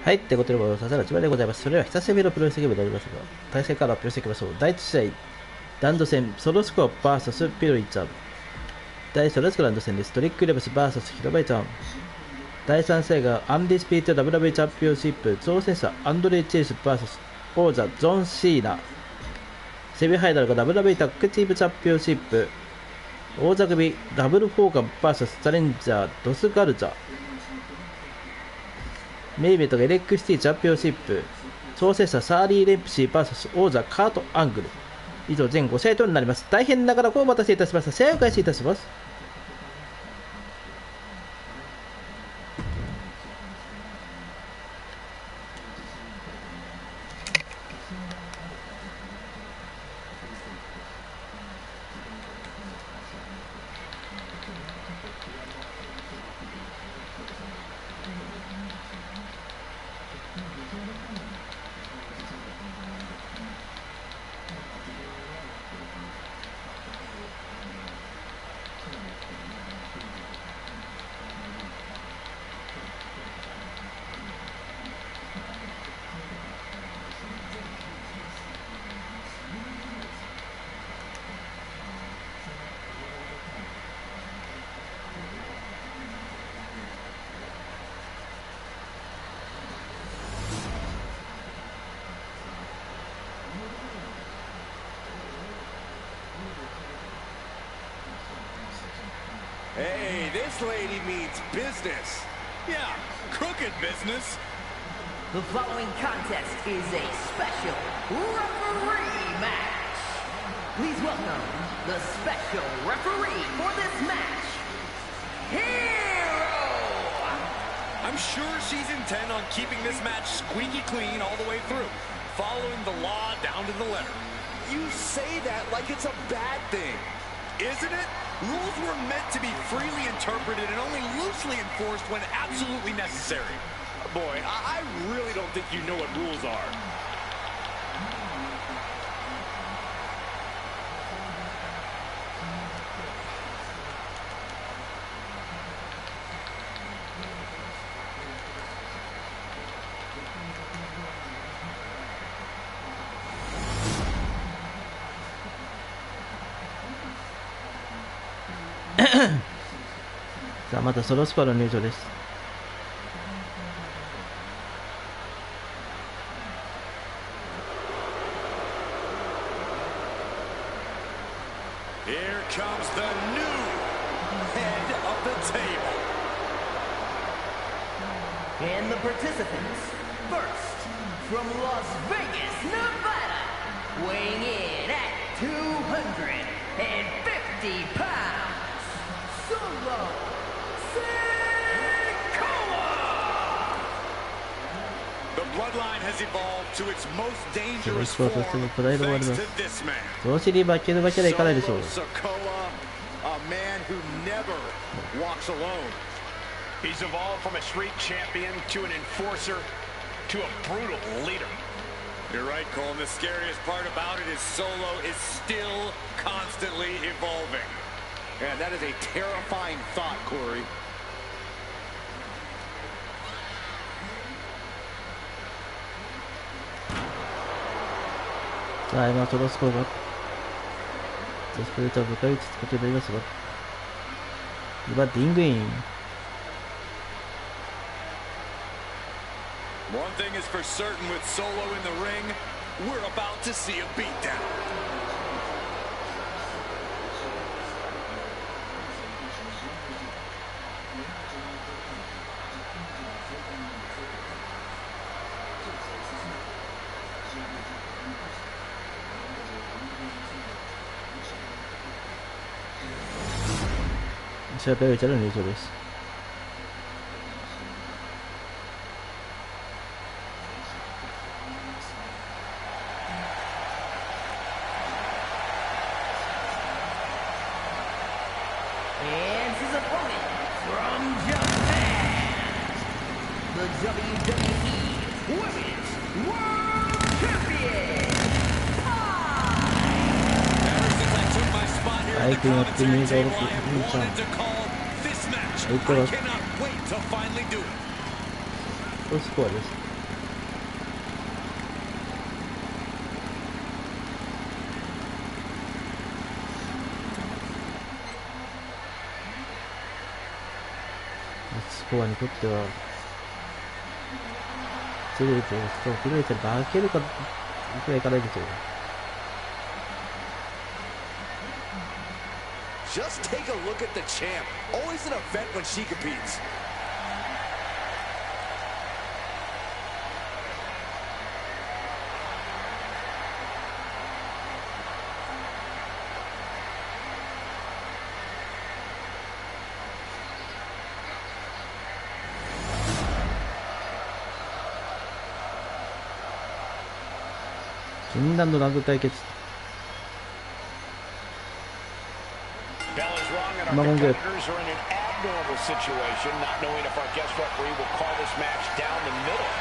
はい、ってことでございます。指原あつみなでございます。それでは久しぶりのプロレスゲームでありますが、対戦から発表していきましょう。第1試合、ラウンド戦、ソロスコア VS ピロリちゃん。第1ソロスコアラウンド戦です。トリックレブス VS ヒロバイちゃん。第3試合がアンディスピート WWE チャンピオンシップ、挑戦者アンドレイ・チェイス VS 王者ジョン・シーナ。セミファイナルが WWE タッグチームチャンピオンシップ、王座組ダブルフォーカム VS チャレンジャードス・ガルチャ。メイベントが LXT チャンピオンシップ、挑戦者サーリー・レンプシー VS 王者カート・アングル。以上全5試合となります。大変長らくお待たせいたしました。試合を開始いたします。Hey, this lady means business. Yeah, crooked business. The following contest is a special referee match. Please welcome the special referee for this match, Hero! I'm sure she's intent on keeping this match squeaky clean all the way through, following the law down to the letter. You say that like it's a bad thing, isn't it? Rules were meant to be freely interpreted and only loosely enforced when absolutely necessary. Boy, I really don't think you know what rules are.さあまたソロスコアの入場です。Here comes the new head of the table. And the participants, first, from Las Vegas, Nevada, weighing in at 250 pounds, Solo Sikoa! The bloodline has evolved to its most ソロ dangerous スコアとして form のプライドもあり thanks ま to す。 this man. 調子に負けるわけにはいかないでしょう。 Solo Sikoa, a man who never walks alone. He's evolved from a street champion to an enforcer to a brutal leader. You're right, Cole. And the scariest part about it is Solo is still constantly evolving. And that is a terrifying thought, Corey. さあ今ソロスコアがそして歌を迎え撃つことになりますが、今ディングイン。One thing is for certain with Solo in the ring, we're about to see a beatdown.シャーペルチャーの入場です。And his opponent from Japan, the WWE Women's World Champion. Ever since I took my spot 相手によって入場のピンチャー。相手はソロスコアです。スコアにとっては強いというか、プレイで負けるかくらいからいるという。Just take a look at the champ. Always an event when she competes. 禁断のラグ対決。マモンゲ。abnormal situation, not knowing if our guest referee will call this match down the middle.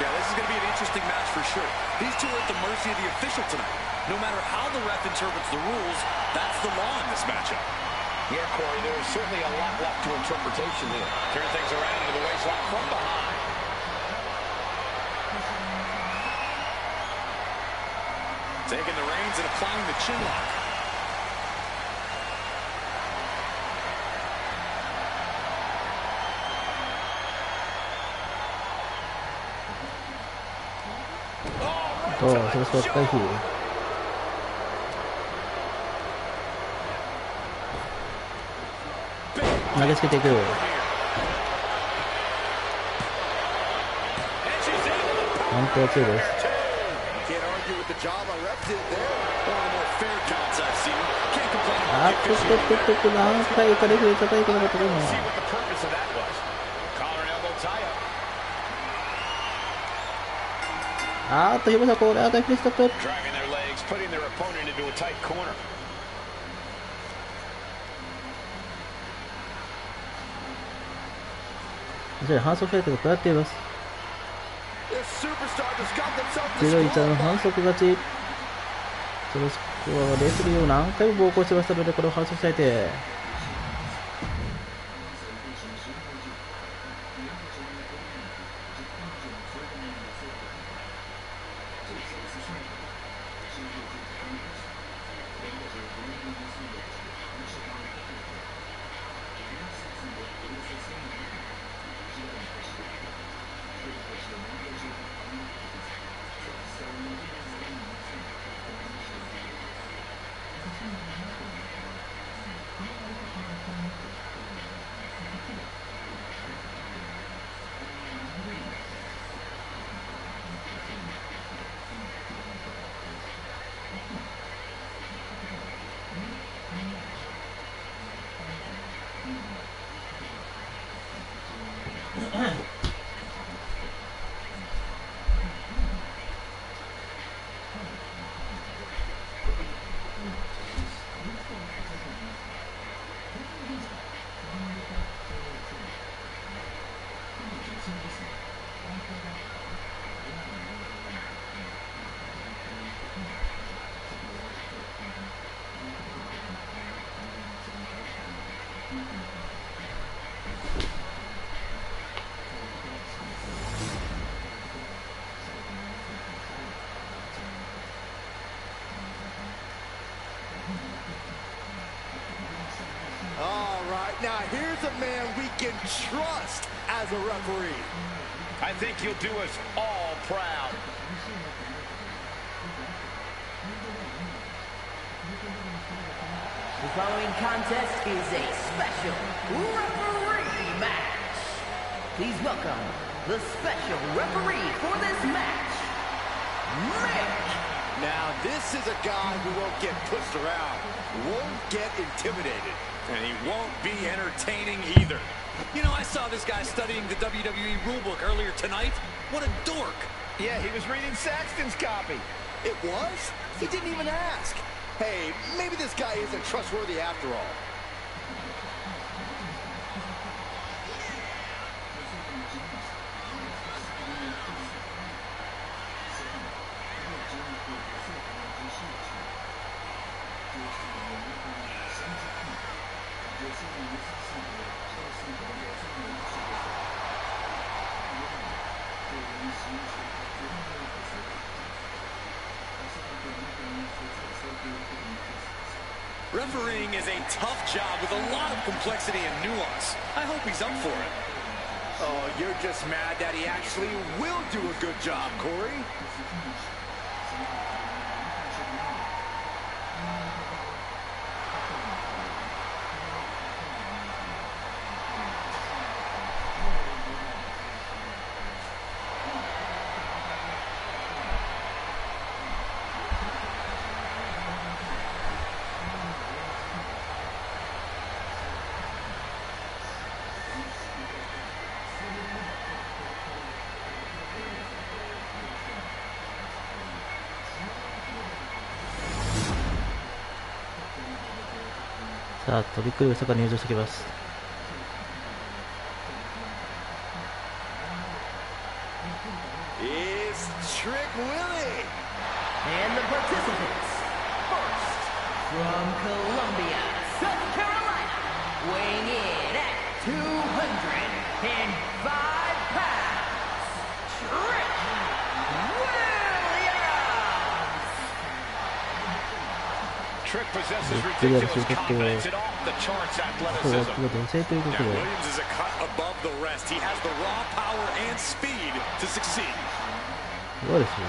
Yeah, this is going to be an interesting match for sure. These two are at the mercy of the official tonight. No matter how the ref interprets the rules, that's the law in this matchup. Yeah, Corey, there is certainly a lot left to interpretation here. Turn things around into the waistlock from behind. Taking the reins and applying the chin lock. Oh, so let's go back here. Now let's get it good. One, two, this. Can't argue with the job our ref did there. One of the more fair counts I've seen. Can't complain about the official. See what the purpose of that was. Collar and elbow tie-up. 広さこれフリストップ。 Dragging their legs, putting their opponent into a tight corner. 反則フェイトが食らっています。0-1の反則勝ち。そのスコアはレフェリーを何回も暴行しましたので、これを反則されて。Now here's a man we can trust as a referee. I think you'll do us all proud. The following contest is a special referee match. Please welcome the special referee for this match, Mick. Now this is a guy who won't get pushed around, won't get intimidated. And he won't be entertaining either. You know, I saw this guy studying the WWE rulebook earlier tonight. What a dork. Yeah, he was reading Saxton's copy. It was? He didn't even ask. Hey, maybe this guy isn't trustworthy after all. Refereeing is a tough job with a lot of complexity and nuance. I hope he's up for it. Oh, you're just mad that he actually will do a good job, Corey.さあ、トリックルウサが入場してきます。It's Trick Willie. And the participants, first, from Columbia, South Carolina, weighing in at 205 pounds, Trick Williams. Trick possesses ridiculous confidence and off the charts athleticism. Now, Williams is a cut above the rest. He has the raw power and speed to succeed. すごいですね。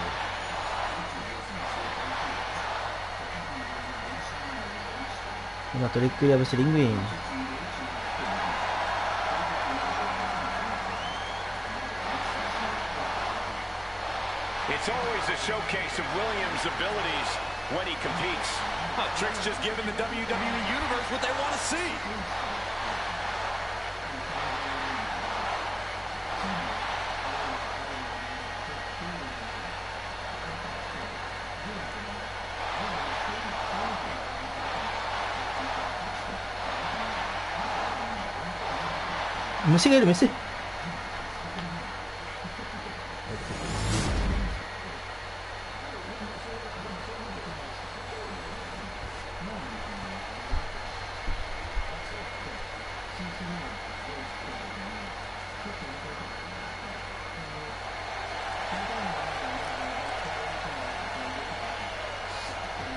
今トリック破しリングイン。It's always a showcase of Williams' abilities when he competes. Well, Trick's just giving the WWE Universe what they want to see. Messi.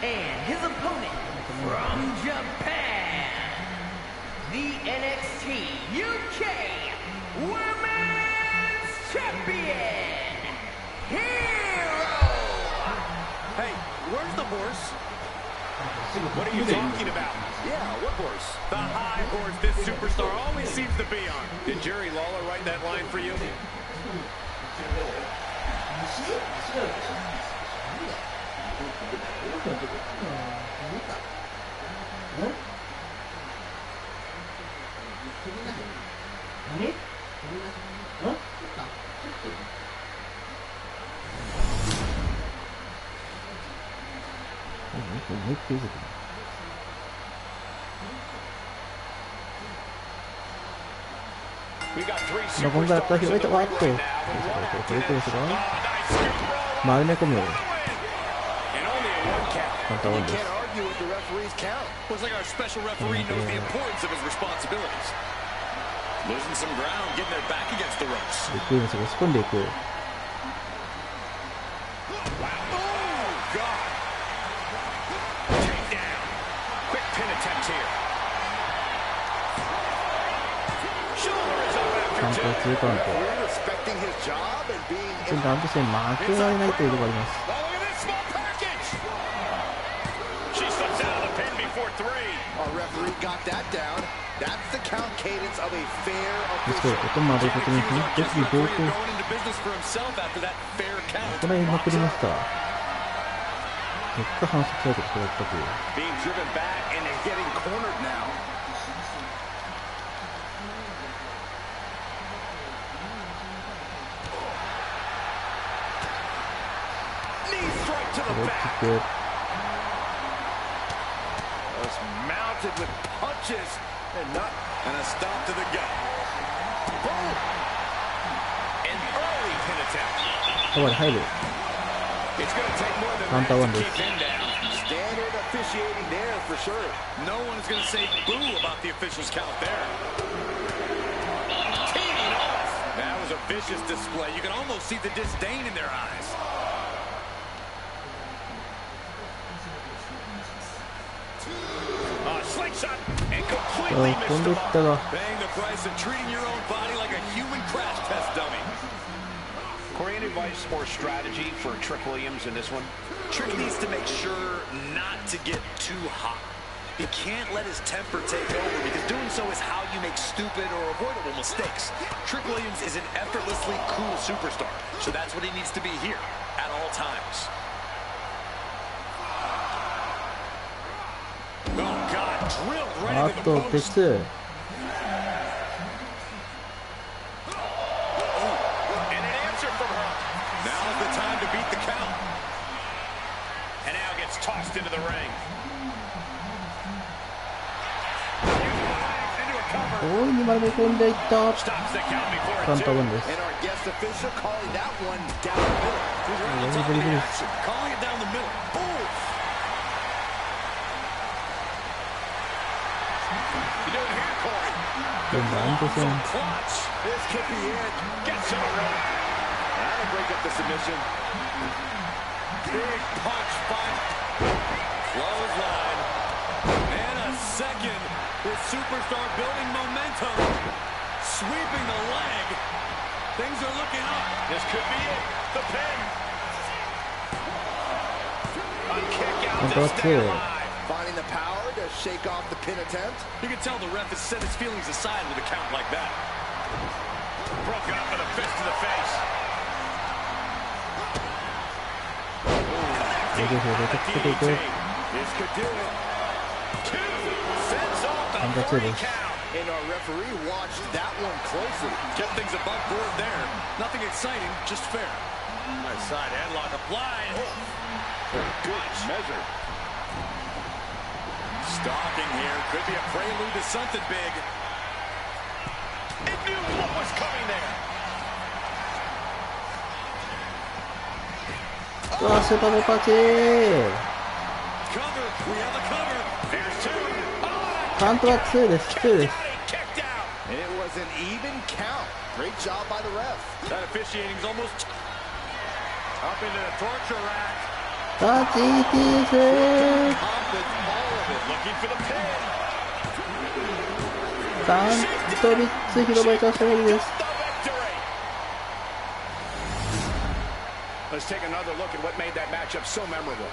And his opponent from Japan, the NXT UK Women's Champion, Hero. Hey, where's the horse? What are you talking about? Yeah, what horse? The high horse this superstar always seems to be on. Did Jerry Lawler write that line for you? We got three superstars in the ring right now. Oh, nice scoop roll. Marine come here. And only a one count. Contra one. Can't argue with the referee's count. Looks like our special referee knows the importance of his responsibilities. Losing some ground, getting their back against the ropes. で、クイーンが突っ込んでいく。Wow. Oh, God. Take down. Quick pin attempt here. Shoulder is up カウン after ト two. 2カウント。 Respecting his job and being ちょっとランド戦負けられないというところがあります。 Oh, look at this small package. She slips out of the pin before three. Our referee got that down. That's the count cadence of a fair ですけど、 official. ここまでことに本当に冒頭、 Going into business for himself after that fair count. これまくりました。結果反則されてこれだったという。 Being driven back and is getting cornered now. Knee strike to こ the れを back. 切って、 Was mounted with punches and not and a stop to the gut. Boom. An early pin attempt. カバーに入る。 It's going to take more than カウンターワン that で to す。 keep him down. Standard officiating there for sure. No one is going to say boo about the official's count there. Teeing off. That was a vicious display. You can almost see the disdain in their eyes. Slingshot and completely missed the mark. Paying the price of treating your own body like a human crash test dummy. Corey, any advice or strategy for Trick Williams in this one? Trick needs to make sure not to get too hot. He can't let his temper take over because doing so is how you make stupid or avoidable mistakes. Trick Williams is an effortlessly cool superstar, so that's what he needs to be here at all times. Oh, God, drilled right into the post. And an answer from her. Now's the time to beat the count. And now gets tossed into the ring. Stops the count before it's two. And our guest official calling that one down the middle. He's right on top of the action, calling it down the middle. Ooh. You doing here, Corey? Clutch. This could be it. Gets on the rope. That'll break up the submission. Big punch by clothesline. And a second. This superstar building momentum. Sweeping the leg. Things are looking up. This could be it. The pin. A kick out to stay alive. Finding the power to shake off the pin attempt. You can tell the ref has set his feelings aside with a count like that. Broken up with a fist to the face. This could do it. Two. Sends off the 3 count. And our referee watched that one closely. Kept things above board there. Nothing exciting, just fair. Nice side headlock applied. Good measure. Stalking here. Could be a prelude to something big. It knew what was coming there. Cover. We have a cover. There's two. Kicked out. It was an even count. Great job by the ref. That officiating's almost up into the torture rack. Looking for the pin. Let's take another look at what made that matchup so memorable.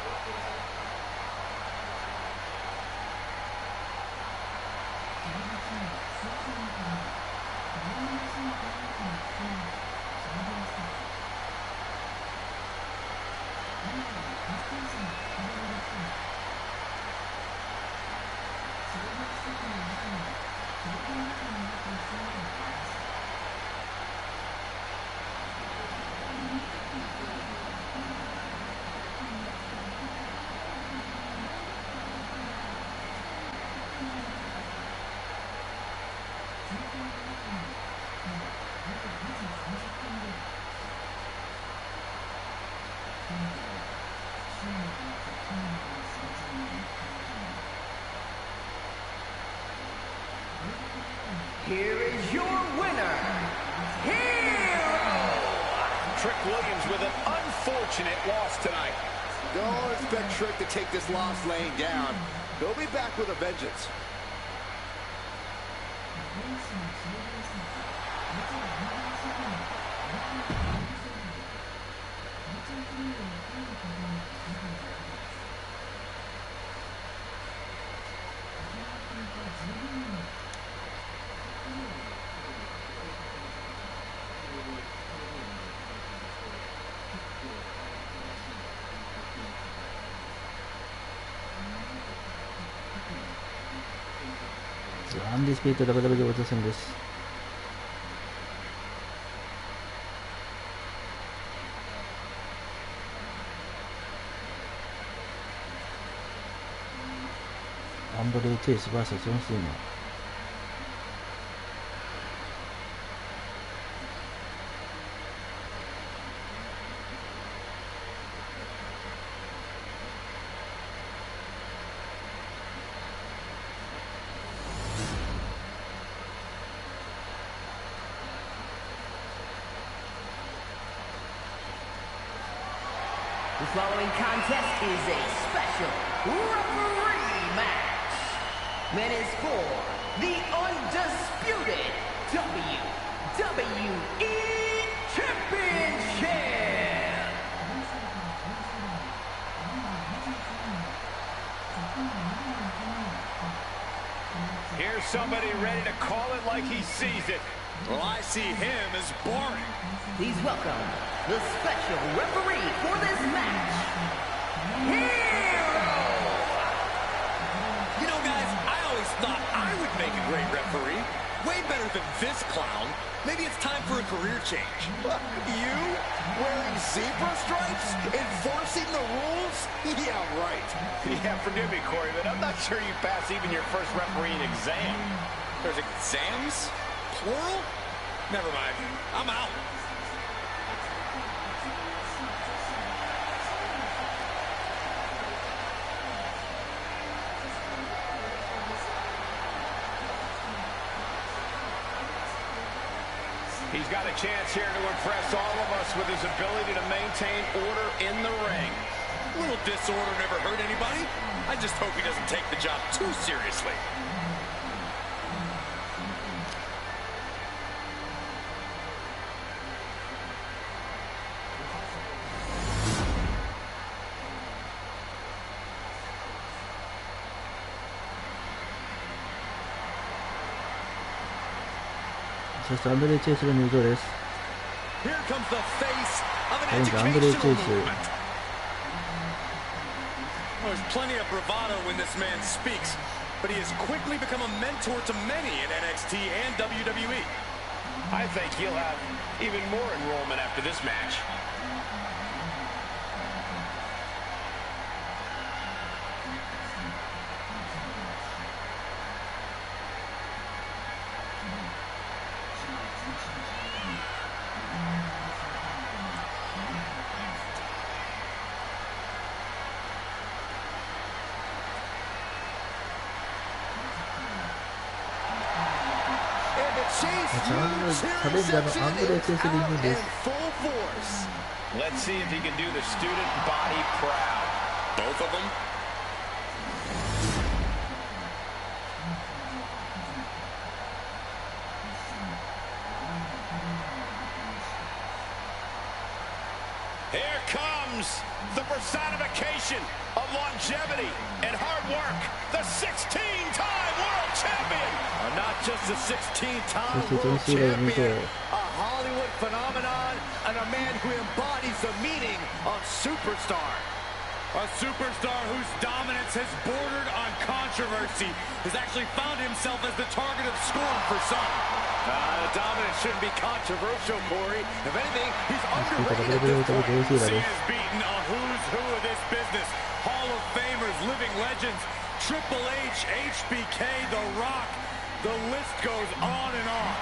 Here is your winner, Hero! Trick Williams with an unfortunate loss tonight. Don't expect Trick to take this loss laying down. He'll be back with a vengeance. Undisputed WWE 戦です。アンドレイ・チェイス vs ジョン・シーナ。The following contest is a special referee match. That is for the undisputed WWE Championship. Here's somebody ready to call it like he sees it. Well, I see him as boring. Please welcome the special referee for this match, Hero! You know, guys, I always thought I would make a great referee. Way better than this clown. Maybe it's time for a career change. You? Wearing zebra stripes? Enforcing the rules? Yeah, right. Yeah, forgive me, Corey, but I'm not sure you pass even your first refereeing exam. There's exams? Plural? Never mind. I'm out. He's got a chance here to impress all of us with his ability to maintain order in the ring. A little disorder never hurt anybody. I just hope he doesn't take the job too seriously. Soしてアンドレイ・チェイスが入場です。 Here comes the face of an 現在アンドレイ・チェイ educational ス movement. There's plenty of bravado when this man speaks, but he has quickly become a mentor to many in NXT and WWE. I think he'll have even more enrollment after this match. Let's see if he can do the student body proud. Both of them? Here comes the personification of longevity and hard work, the 16-time world champion. Not just a 16-time world champion, a Hollywood phenomenon, and a man who embodies the meaning of superstar. A superstar whose dominance has bordered on controversy has actually found himself as the target of scorn for some. The dominance shouldn't be controversial, Corey. If anything, he's underrated. He has beaten a who's who of this business. Hall of Famers, living legends, Triple H, HBK, The Rock. The list goes on and on.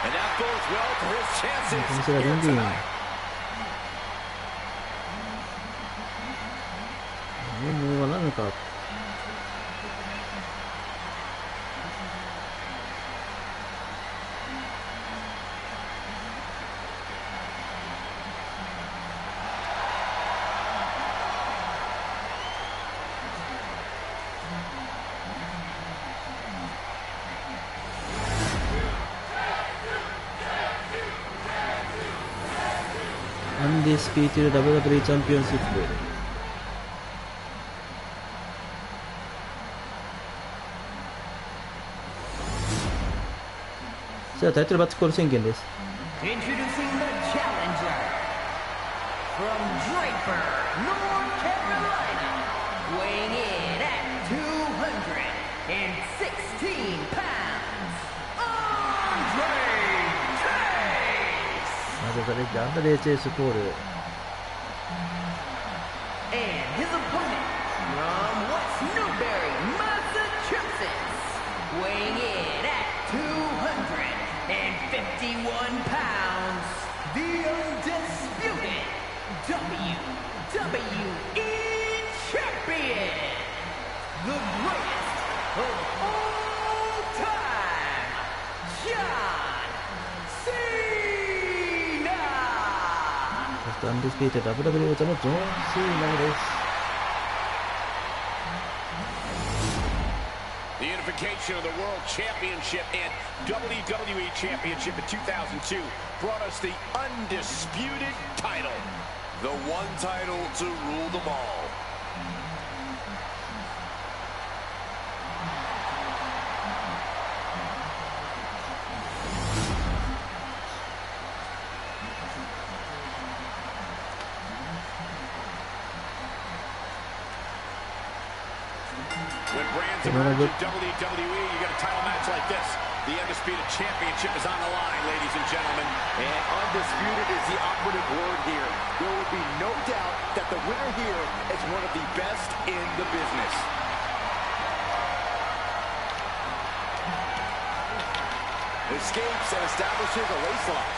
And that bodes well for his chances here tonight. もうなんかアンディスピーティル WWE チャンピオンシップ。じゃあタイトルバッチコール宣言です。Introducing the challenger from Draper, North Carolina, weighing in at 216 pounds, Andre Chase. まずそれでアンドレイ・チェイスコール。 And his opponent from West Newbury, Massachusetts, weighing in at 251 pounds, the undisputed WWE Champion, the greatest of all time, John Cena. そアンディスピューテッド WWE 王者のジョン・シーナです。The unification of the World Championship and WWE Championship in 2002 brought us the undisputed title. The one title to rule them all. When brands emerge in WWE, you get a title match like this. The Undisputed Championship is on the line, ladies and gentlemen. And undisputed is the operative word here. There will be no doubt that the winner here is one of the best in the business. Escapes and establishes a lace lock.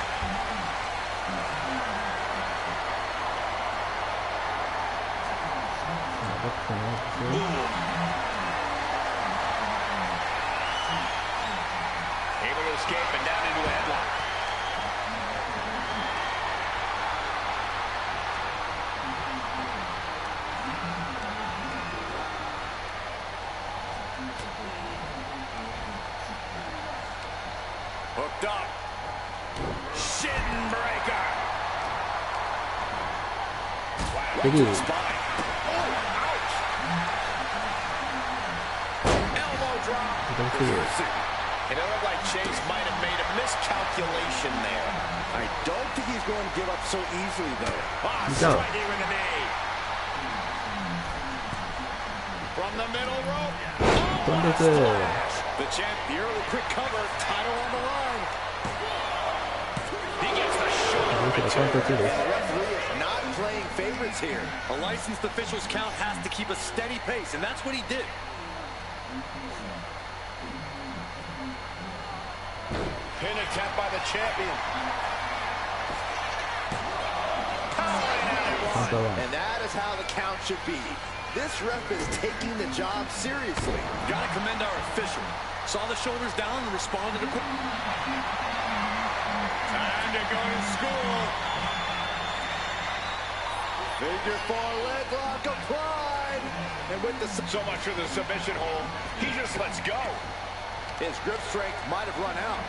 Able to escape and down into a headlock. Hooked up. Shin breaker. Wow, right to the spine. Oh, ouch. Elbow drop. And it looked like Chase might have made a miscalculation there. I don't think he's going to give up so easily, though. Striking with a knee. From the middle rope. The champ, the early quick cover, title on the line. He gets the shoulder. And the referee is not playing favorites here. A licensed official's count has to keep a steady pace, and that's what he did. Pin attempt by the champion. And that is how the count should be. This ref is taking the job seriously. Gotta commend our official. Saw the shoulders down and responded to quick. Time to go to school. Figure 4 leg lock applied. And with the So much for the submission hold. He just lets go. his grip strength might have run out.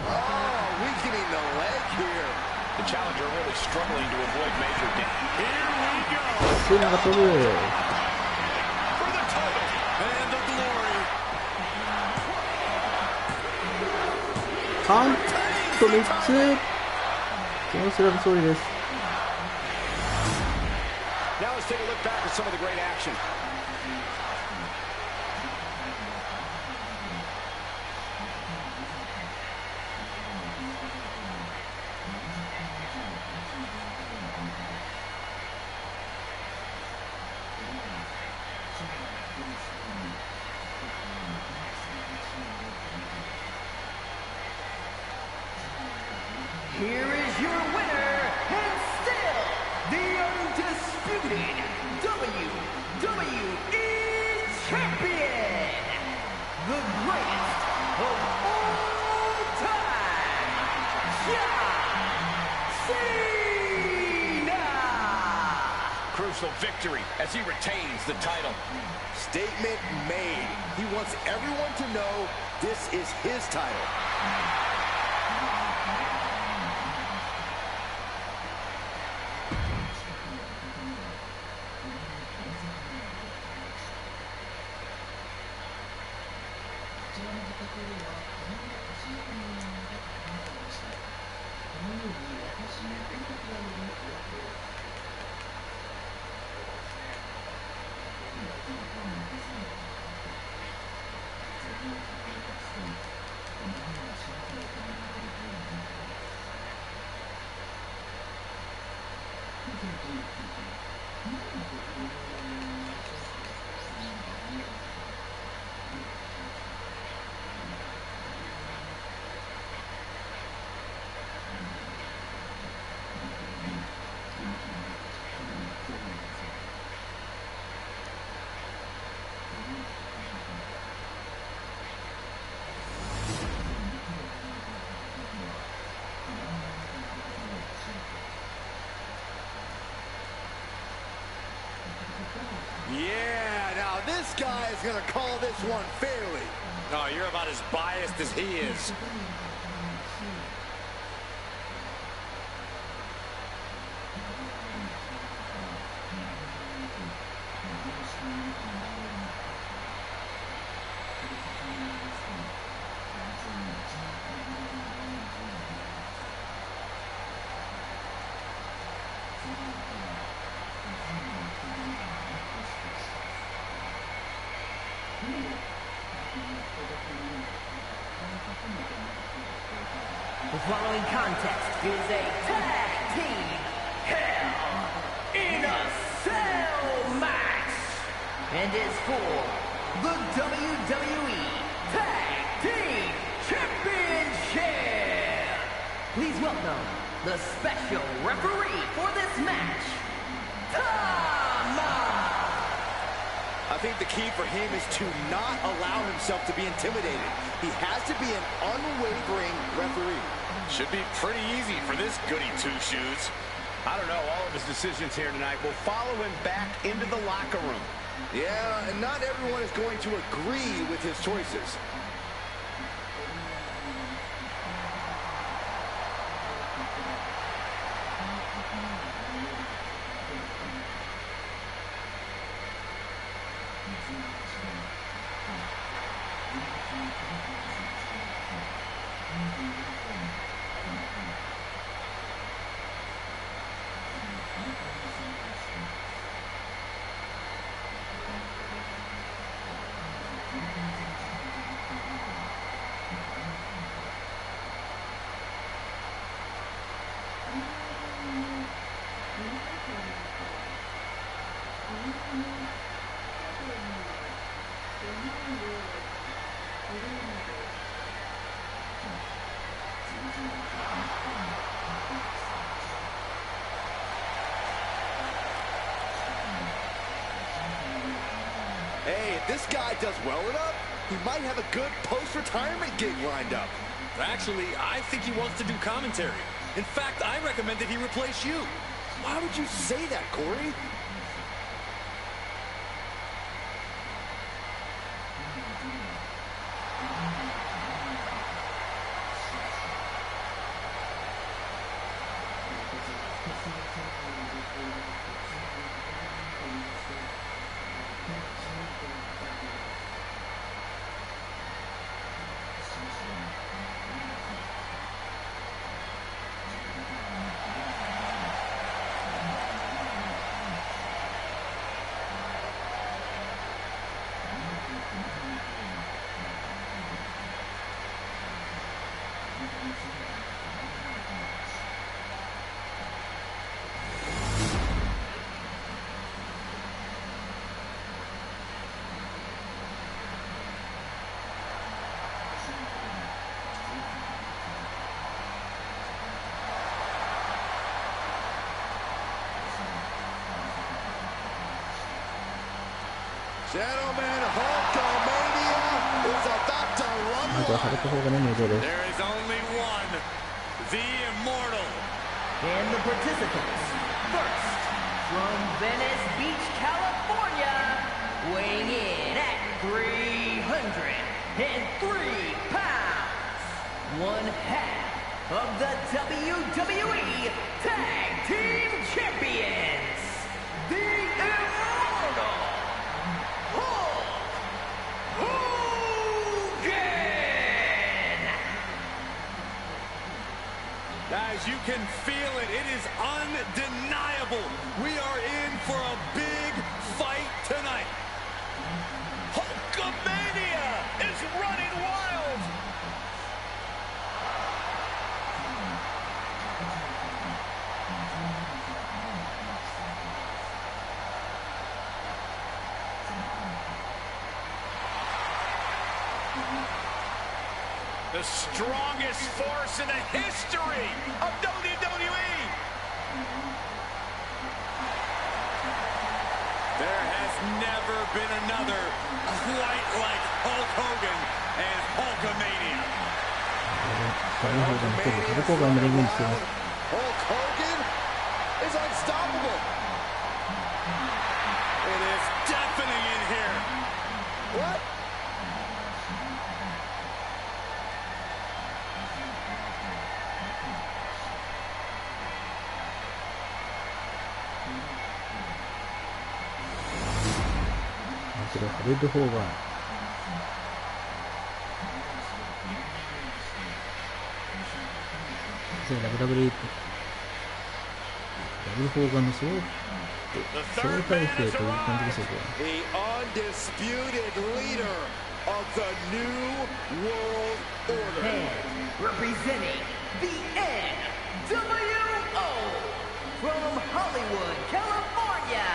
Oh, weakening the leg here. The challenger really struggling to avoid major damage. Here we go. シーナが飛ぶ。 For the title And the glory. カウント3つ。ジョン・スラム勝利です。 Now let's take a look back at some of the great action. Here is your winner, and still the undisputed WWE Champion, the greatest of all time, John Cena! Crucial victory as he retains the title. Statement made. He wants everyone to know this is his title. biased as he is. The following contest is a tag team Hell in a Cell match and is for the WWE Tag Team Championship. Please welcome the special referee for this match, Tama. I think the key for him is to not allow himself to be intimidated. He has to be an unwavering referee. Should be pretty easy for this goody two-shoes. I don't know, all of his decisions here tonight will follow him back into the locker room. Yeah, and not everyone is going to agree with his choices. Hey, if this guy does well enough, he might have a good post-retirement gig lined up. Actually, I think he wants to do commentary. In fact, I recommend that he replace you. Why would you say that, Corey? Gentlemen, Hulkamania is about to rumble. There is only one, the Immortal. And the participants, first, from Venice Beach, California, weighing in at 303 pounds, one half of the WWE Tag Team Champions, the Immortal Hulk Hogan! Guys, you can feel it. It is undeniable. We are in for a big fight tonight. Hulkamania is running wild. The strongest force in the history of WWE. There has never been another quite like Hulk Hogan and Hulkamania. Hulk Hogan is unstoppable. It is deafening in here. What? けど、ルール4がWWE ダブルフォーガンの総体制という感じでしょうか。The undisputed leader of the new world order. And representing the NWO from Hollywood, California,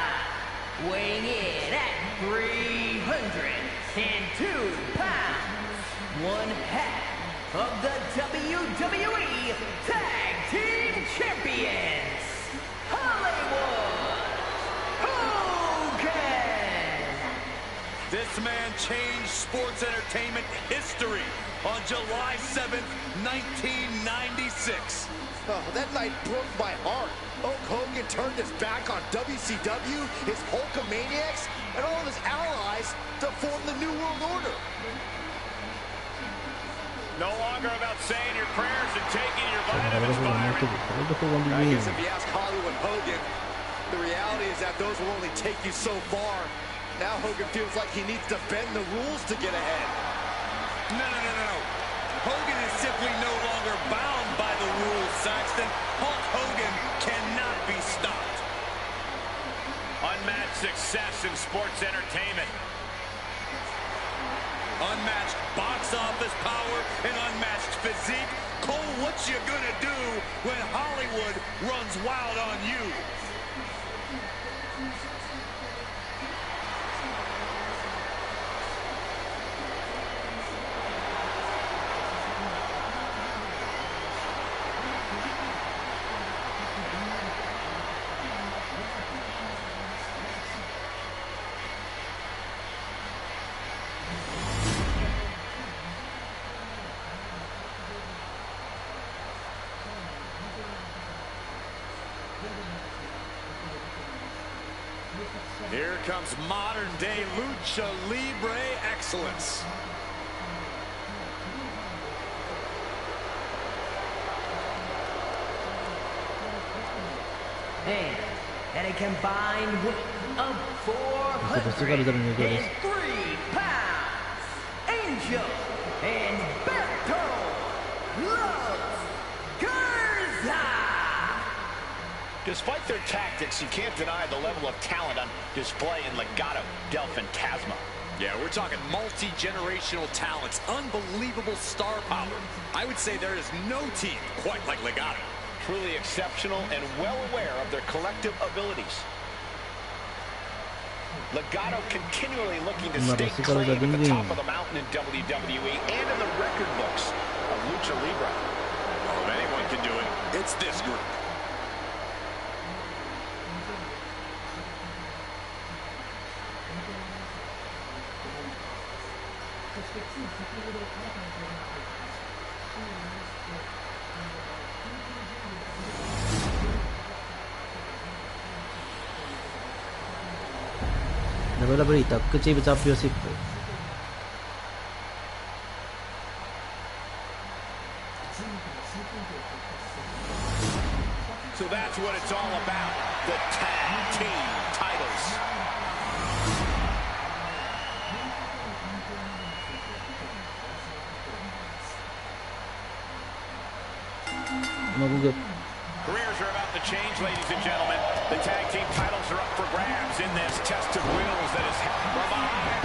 weighing in at 302 pounds, one half of the WWE Tag Team Champions, Hollywood Hogan! This man changed sports entertainment history on July 7th, 1996. Oh, that night broke my heart. Hulk Hogan turned his back on WCW, his Hulkamaniacs, and all of his allies to form the New World Order. No longer about saying your prayers and taking your vitamins, Byron. I guess if you ask Hollywood Hogan, the reality is that those will only take you so far. Now Hogan feels like he needs to bend the rules to get ahead. No. Hogan is simply no longer bound by the rules, Saxton. Hulk Hogan cannot be stopped. Unmatched success in sports entertainment. Unmatched box office power and unmatched physique. Cole, what you gonna do when Hollywood runs wild on you? Here comes modern-day lucha libre excellence. And a combined weight of 403 pounds, Angel and Berto Los Garza. Despite their tactics, you can't deny the level of talent on display in Legado del Fantasma. Yeah, we're talking multi-generational talents, unbelievable star power. I would say there is no team quite like Legado. Truly exceptional and well aware of their collective abilities. Legado continually looking to stake claim at the top of the mountain in WWE and in the record books of Lucha Libre. Oh, if anyone can do it, it's this group. WWE タッグチームチャンピオンシップ。So that's what it's all about, the tag team titles. Careers are about to change, ladies and gentlemen. The tag team titles are up for grabs in this test of wills that is from behind.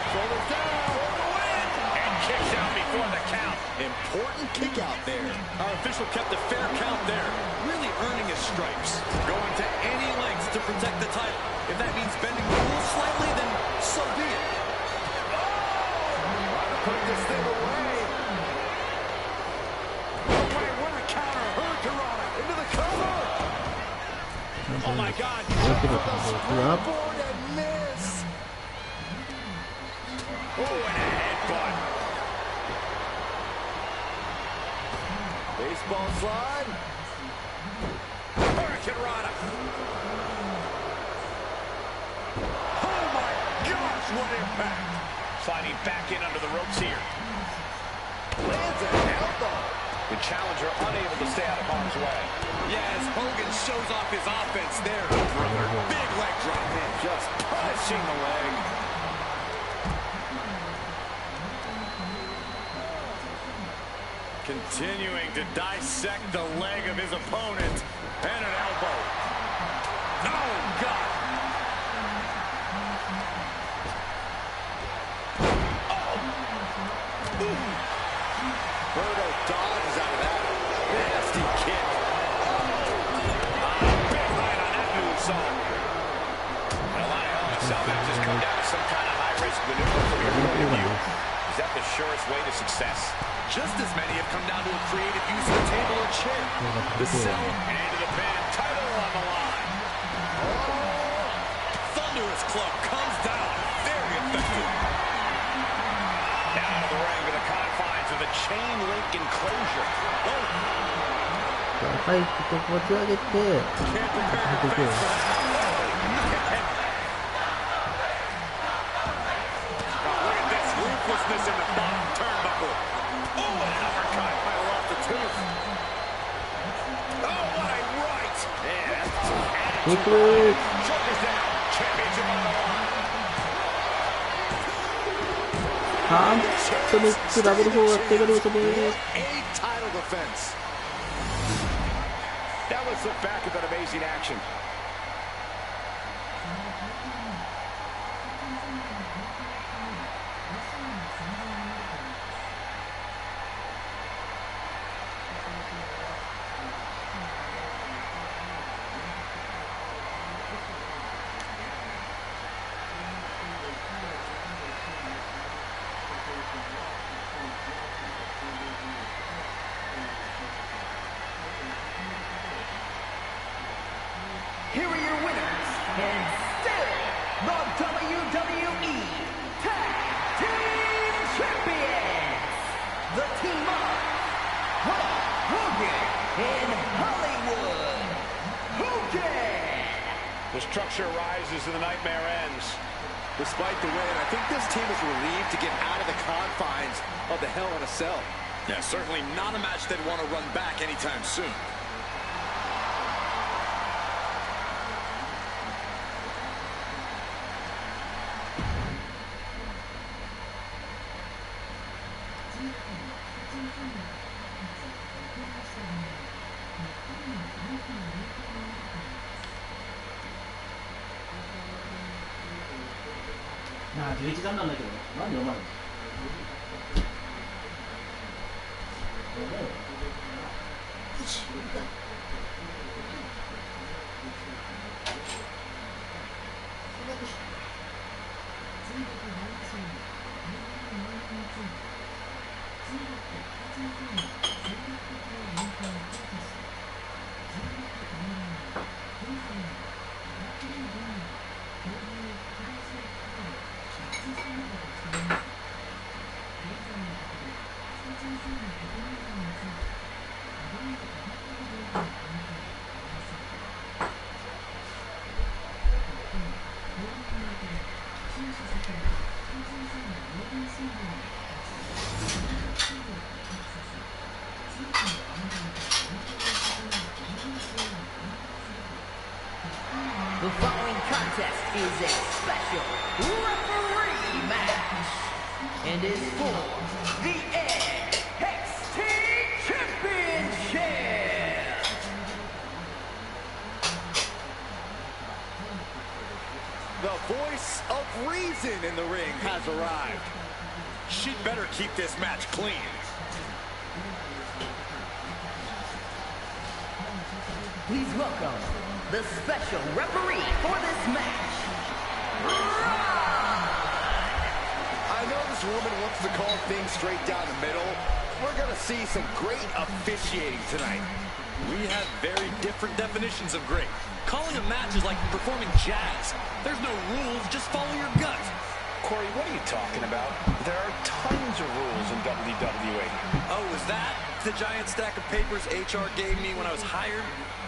Shoulders down for the win. And kicks out before the count. Important kick out there. Our official kept a fair count there, really earning his stripes. Going to any lengths to protect the title. If that means bending the rules slightly, then so be it. Trying to put this thing away. What a counter. Hurricanrana into the cover. Oh my God. Springboard and miss. Oh, and a headbutt. Baseball slide. Hurricanrana. Oh my gosh, what impact. Sliding back in under the ropes here. Lands an elbow. The challenger unable to stay out of harm's way. Yeah, as Hogan shows off his offense there, brother. Big leg drop. And just punishing the leg. Continuing to dissect the leg of his opponent. And an elbow. Oh, God. Oh. Berto dodges out of that. Nasty kick. Big line on that move, son. Some matches come down to some kind of high-risk maneuver from your point of view. Is that the surest way to success? Just as many have come down to a creative use of a table or chair. The cell into the pin, title on the line. Oh, thunderous club comes down, very effective. Down to the ring to the confines of the chain link enclosure. Oh. はい、ここ持ち上げて、入っていくよ。Ruthlessness in the bottom turnbuckle. Oh, an uppercut right off the tooth. Oh, what a right. Yeah, that's attitude. Shoulders down. Championship on the line. ハントミックダブルフォーワードテーブルトで。A title defense. Now let's look back at that amazing action. Here are your winners, and still the WWE Tag Team Champions, the team of Hogan and Hollywood Hogan. The structure rises and the nightmare ends. Despite the win, I think this team is relieved to get out of the confines of the Hell in a Cell. Yeah, certainly not a match they'd want to run back anytime soon.なあ、11段なんだけど、なんで読まないの？The following contest is a special referee match and is for the NXT Championship. The voice of reason in the ring has arrived. She'd better keep this match clean. Please welcome the special referee for this match. I know this woman wants to call things straight down the middle. We're going to see some great officiating tonight. We have very different definitions of great. Calling a match is like performing jazz. There's no rules, just follow your gut. Corey, what are you talking about? There are tons of rules in WWE. Oh, is that the giant stack of papers HR gave me when I was hired?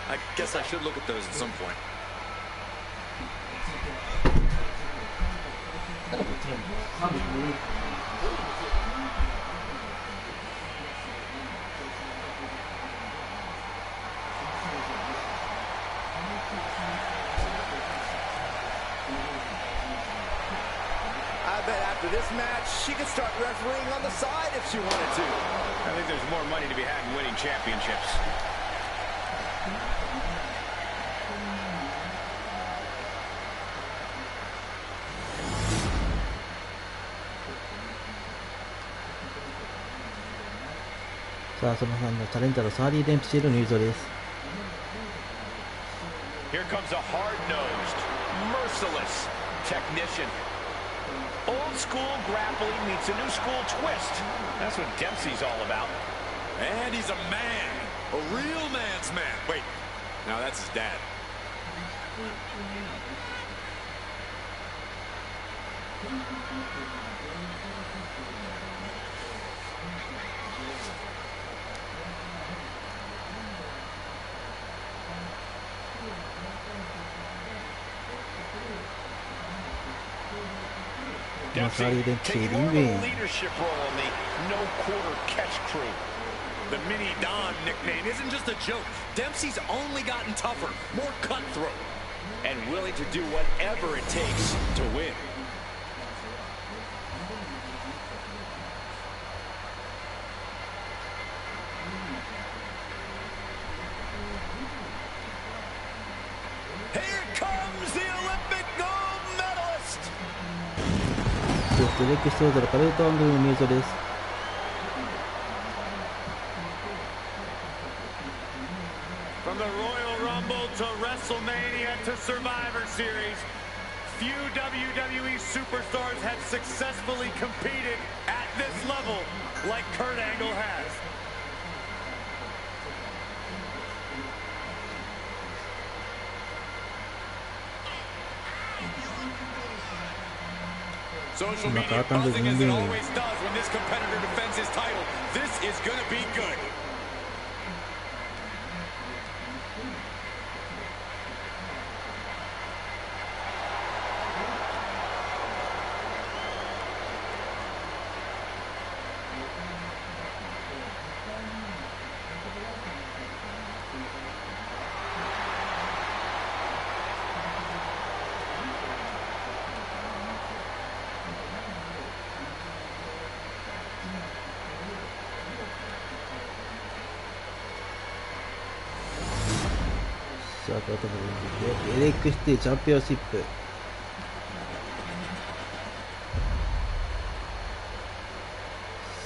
I guess I should look at those at some point. I bet after this match, she could start refereeing on the side if she wanted to. I think there's more money to be had in winning championships. さあ、その3のチャレンジャーのサーディー・デンプシーの入場です。Here comes a hard-nosed, merciless technician. Old school grappling meets a new school twist. That's what Dempsey's all about. And he's a man. A real man's man. Wait, now that's his dad. Dempsey taking more of a leadership role in the no-quarter catch crew. The Mini Don nickname isn't just a joke. Dempsey's only gotten tougher, more cutthroat, And willing to do whatever it takes to win. Here comes the Olympic gold medalist. そしてレックストーザのカルト・アングルの入場です。From the Royal Rumble to WrestleMania to Survivor Series, few WWE superstars have successfully competed at this level like Kurt Angle has. Social media buzzing as it always does when this competitor defends his title. This is going to be good.さあ、これともエレックシティチャンピオンシップ。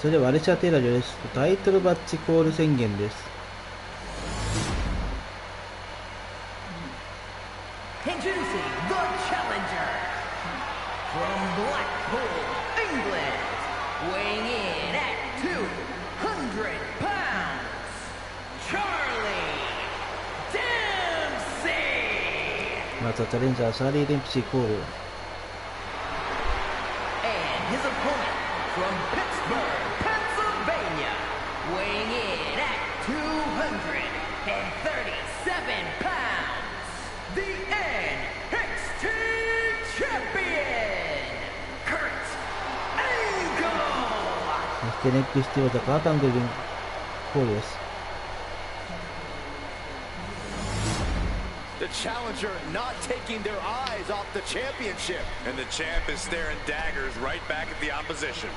それではアレシア・テイラーよりタイトルマッチコール宣言です。Introducing the challenger from Blackpool, England, weighing in at 200 pounds, Charlie Dempsey. まずはチャレンジャーシャーリー・デンプシーコール。 And his opponent from Pittsburgh, Pennsylvania, weighing in at 237 pounds, the NXT Champion, Kurt Angle. そしてネックシティ王者カート・アングルコールです。 The challenger not taking their eyes off the championship. And the champ is staring daggers right back at the opposition.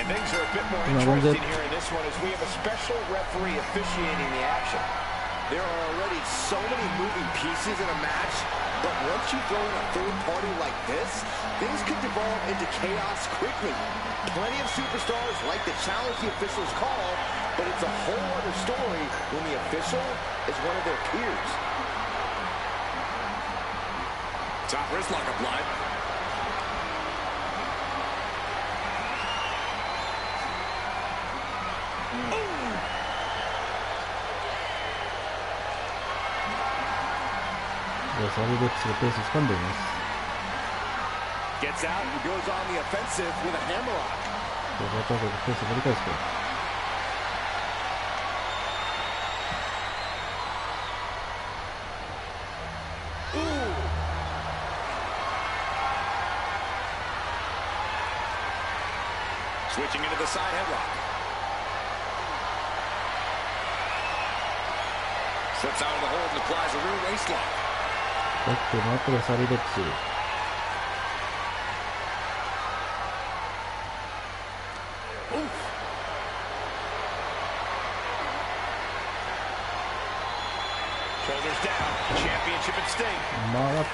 And things are a bit more interesting here in this one as we have a special referee officiating the action. There are already so many moving pieces in a match, but once you throw in a third party like this, things could devolve into chaos quickly. Plenty of superstars like to challenge the official's call, but it's a whole other story when the official is one of their peers. Top wrist lock applied.シャーリー・デンプシーがペースを掴んでいます。 Gets out and goes on the offensive with a hammerlock. またペースを盛り返すと。 Ooh. Switching into the side headlock. Slips out of the hold and applies a rear waist lock. だってマットがサビレッチ。Shoulders down. Championship at stake. 回っ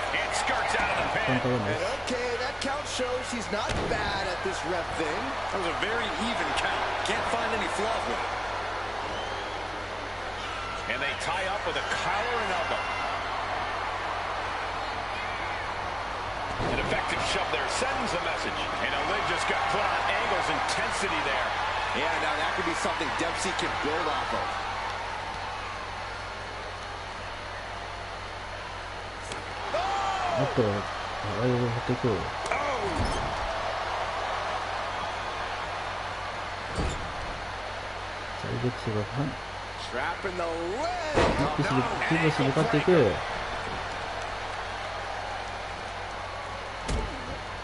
And skirts out of the コン pin. トロールです。 Okay, that count shows he's not bad at this ref thing. That was a very even count. Can't find any flaws with it. And they tie up with a collar and elbow. An effective shove there sends a message. And a lid just got put on Angle's intensity there. Yeah, now that could be something Dempsey can build off of. マットがあれを持っていく。サビレッチが Trapping the leg. キーボスに向かっていく。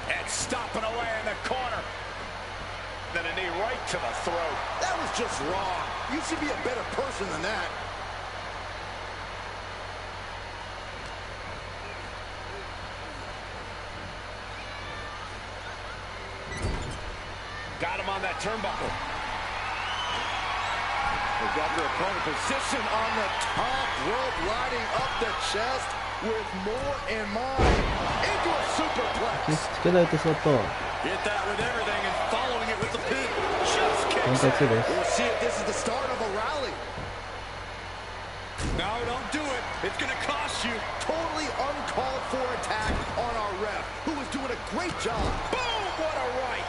And stomping away in the corner. Then a knee right to the throat. That was just wrong. You should be a better person than that. Got him on that turnbuckle. They've got their opponent positioned on the top rope, lining up the chest with more in mind. Into a superplex. つけられてしまった。 Hit that with everything and following it with the pin. Just コン kicks タクト out. です。 We'll see if this is the start of a rally. No, don't do it. It's going to cost you. Totally uncalled for attack on our ref, who is doing a great job. Boom! What a right.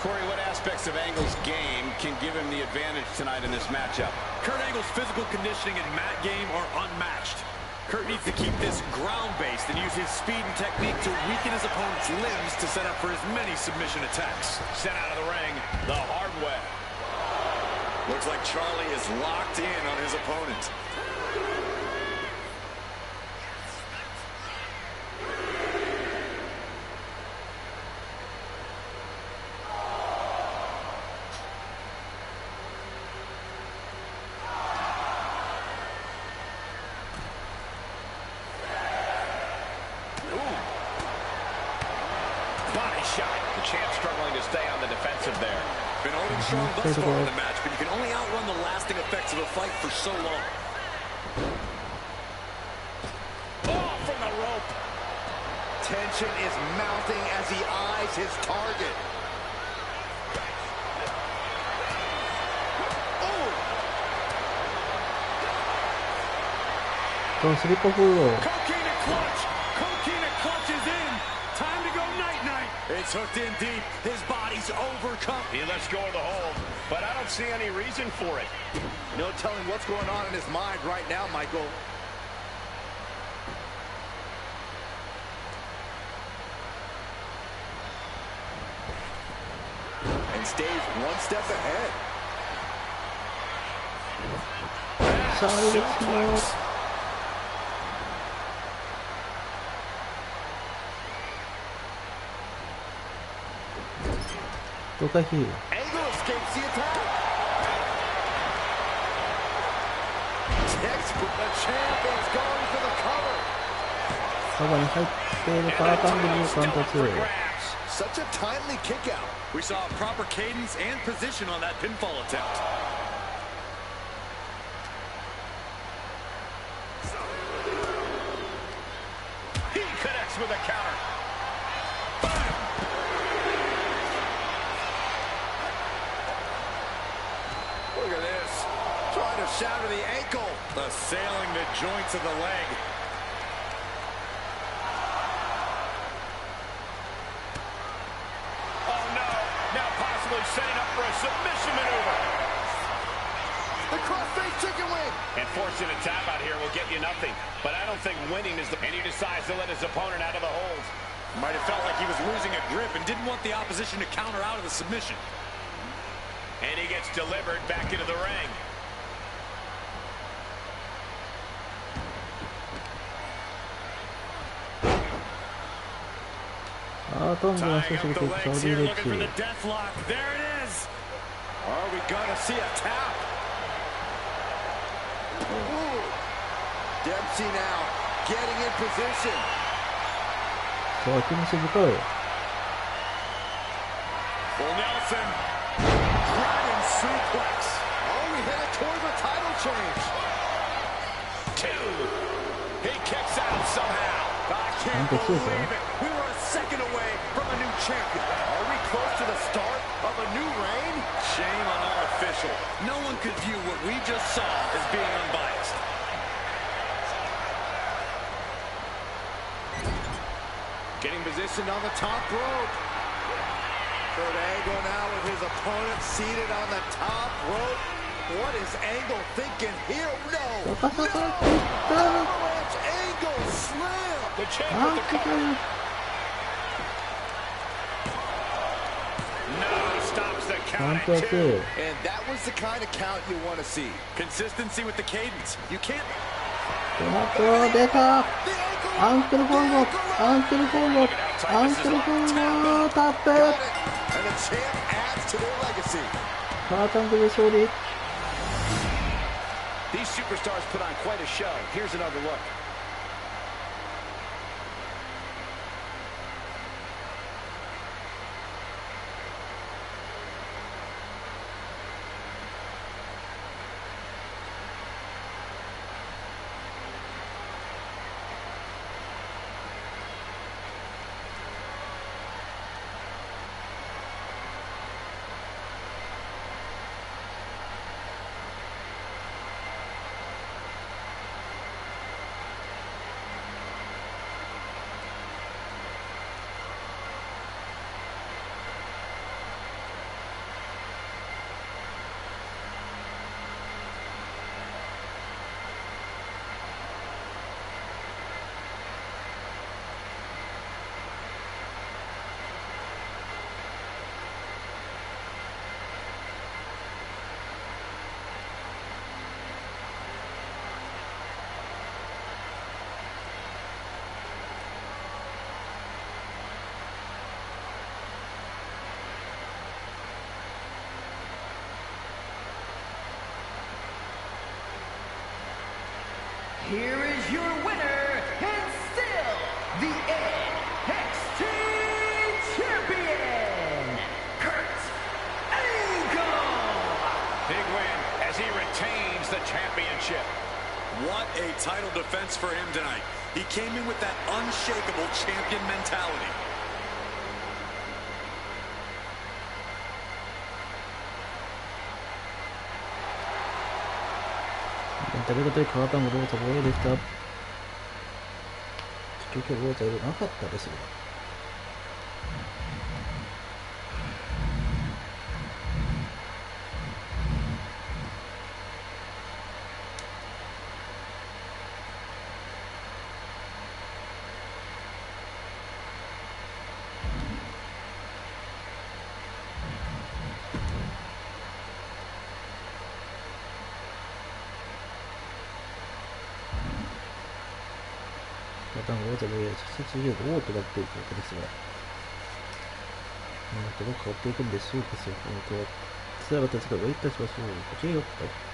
Corey, what aspects of Angle's game can give him the advantage tonight in this matchup? Kurt Angle's physical conditioning and mat game are unmatched. Kurt needs to keep this ground-based and use his speed and technique to weaken his opponent's limbs to set up for as many submission attacks. Sent out of the ring the hard way. Looks like Charlie is locked in on his opponent. Body shot. The champ struggling to stay on the defensive there. Been holding strong thus far in the match, but you can only outrun the lasting effects of a fight for so long. Oh, from the rope. Tension is mounting as he eyes his target. Oh! このスリップフード。 Coquina clutch. Coquina clutch is in. Time to go night-night. It's hooked in deep. His body's overcome. He lets go of the hold, but I don't see any reason for it. No telling what's going on in his mind right now, Michael. And stays one step ahead. サビレッチの どかひ。 Angle escapes the attack. Textbook, the champ is going for the cover. カバーに入っているパワーパングに貫突。 Such a timely kick out. We saw proper cadence and position on that pinfall attempt. He connects with a counter. Look at this. Trying to shatter the ankle. Assailing the joints of the leg. Oh no! Now possibly setting up for a submission maneuver. The crossface chicken wing. And forcing a tap out here will get you nothing. But I don't think winning is the... And he decides to let his opponent out of the hold. Might have felt like he was losing a grip and didn't want the opposition to counter out of the submission. And he gets delivered back into the ring. あー、トングが少し出ていくサウジレッチ。 Are we gonna see a tap? Dempsey now getting in position. さあ、気にしぶかい。 Full Nelson. Dragon suplex. Oh, we headed towards a title change. 2. He kicks out somehow. I can't believe it. We were a second away from a new champion. Are we close to the start of a new reign? Shame on our official. No one could view what we just saw as being unbiased. Getting positioned on the top rope. Kurt Angle now with his opponent seated on the top rope. What is Angle thinking here? No. Avalanche Angle slam. The champ with the cover. No, stops the count at 2. And that was the kind of count you want to see. Consistency with the cadence. You can't. トマト出た。アンクルホールド、アンクルホールド、アンクルホールド、タップ。カータンクル勝利。 These superstars put on quite a show. Here's another look. Here is your winner, and still the NXT Champion, Kurt Angle! Big win as he retains the championship. What a title defense for him tonight. He came in with that unshakable champion mentality. ということで、カータングローザ防衛でした。結局ローザなかったですよ。カータングローザ防衛、そして次はどうとなっていくわけですが、どう変わっていくんでしょうか、それは。つらかったですが、どういったしましょう。こちらよっと。